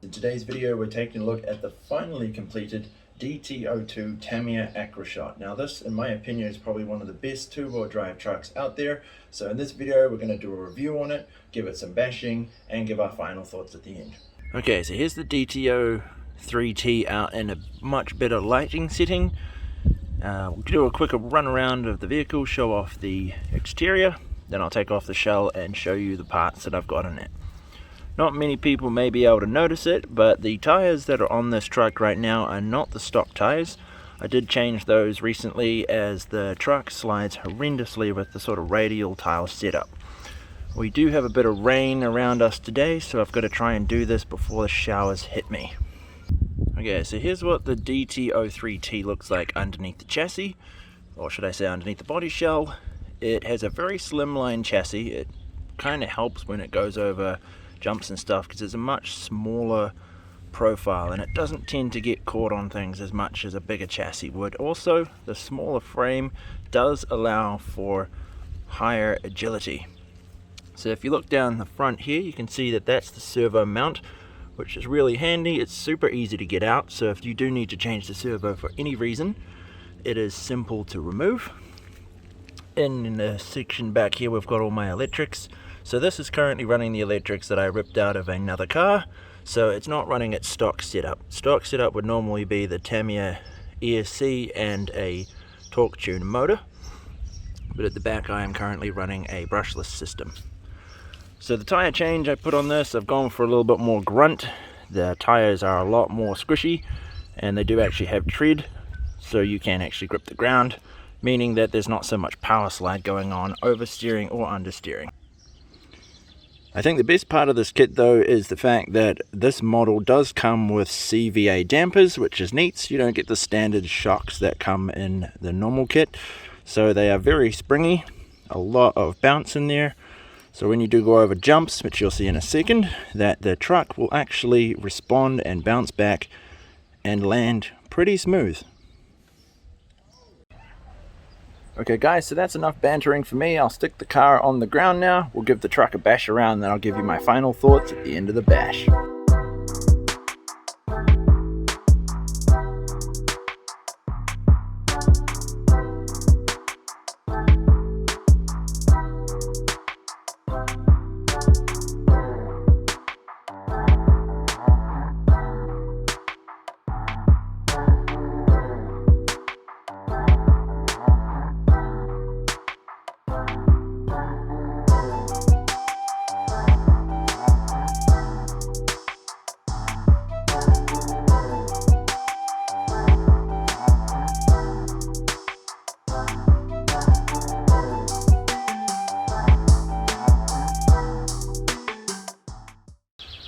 In today's video, we're taking a look at the finally completed DT02 Tamiya Aqroshot. Now this, in my opinion, is probably one of the best two-wheel drive trucks out there. So in this video, we're going to do a review on it, give it some bashing, and give our final thoughts at the end. Okay, so here's the DT03T out in a much better lighting setting. We'll do a quick run around of the vehicle, show off the exterior, then I'll take off the shell and show you the parts that I've got in it. Not many people may be able to notice it, but the tires that are on this truck right now are not the stock tires. I did change those recently as the truck slides horrendously with the sort of radial tile setup. We do have a bit of rain around us today, so I've got to try and do this before the showers hit me. Okay, so here's what the DT03T looks like underneath the chassis, or should I say underneath the body shell. It has a very slimline chassis. It kind of helps when it goes over jumps and stuff because it's a much smaller profile and it doesn't tend to get caught on things as much as a bigger chassis would. Also, the smaller frame does allow for higher agility. So if you look down the front here, you can see that that's the servo mount, which is really handy. It's super easy to get out, so if you do need to change the servo for any reason, it is simple to remove. In the section back here, we've got all my electrics. So this is currently running the electrics that I ripped out of another car, so it's not running its stock setup. Stock setup would normally be the Tamiya ESC and a torque tune motor, but at the back I am currently running a brushless system. So the tire change I put on this, I've gone for a little bit more grunt. The tires are a lot more squishy and they do actually have tread, so you can actually grip the ground, meaning that there's not so much power slide going on oversteering or understeering. I think the best part of this kit though is the fact that this model does come with CVA dampers, which is neat. So you don't get the standard shocks that come in the normal kit. So they are very springy, a lot of bounce in there. So when you do go over jumps, which you'll see in a second, that the truck will actually respond and bounce back and land pretty smooth. Okay guys, so that's enough bantering for me. I'll stick the car on the ground now. We'll give the truck a bash around, then I'll give you my final thoughts at the end of the bash.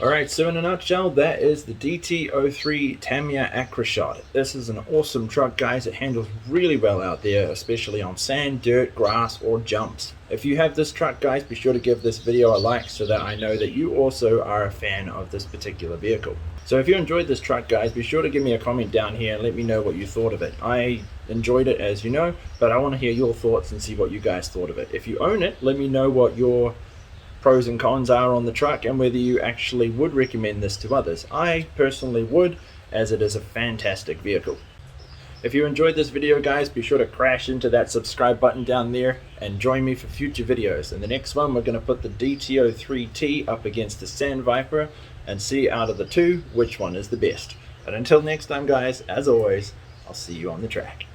Alright, so in a nutshell, that is the DT03 Tamiya Aqroshot. This is an awesome truck, guys. It handles really well out there, especially on sand, dirt, grass, or jumps. If you have this truck, guys, be sure to give this video a like so that I know that you also are a fan of this particular vehicle. So if you enjoyed this truck, guys, be sure to give me a comment down here and let me know what you thought of it. I enjoyed it, as you know, but I want to hear your thoughts and see what you guys thought of it. If you own it, let me know what your pros and cons are on the truck and whether you actually would recommend this to others. I personally would, as it is a fantastic vehicle. If you enjoyed this video, guys, be sure to crash into that subscribe button down there and join me for future videos. In the next one, we're going to put the DT03T up against the Sand Viper and see out of the two which one is the best. But until next time, guys, as always, I'll see you on the track.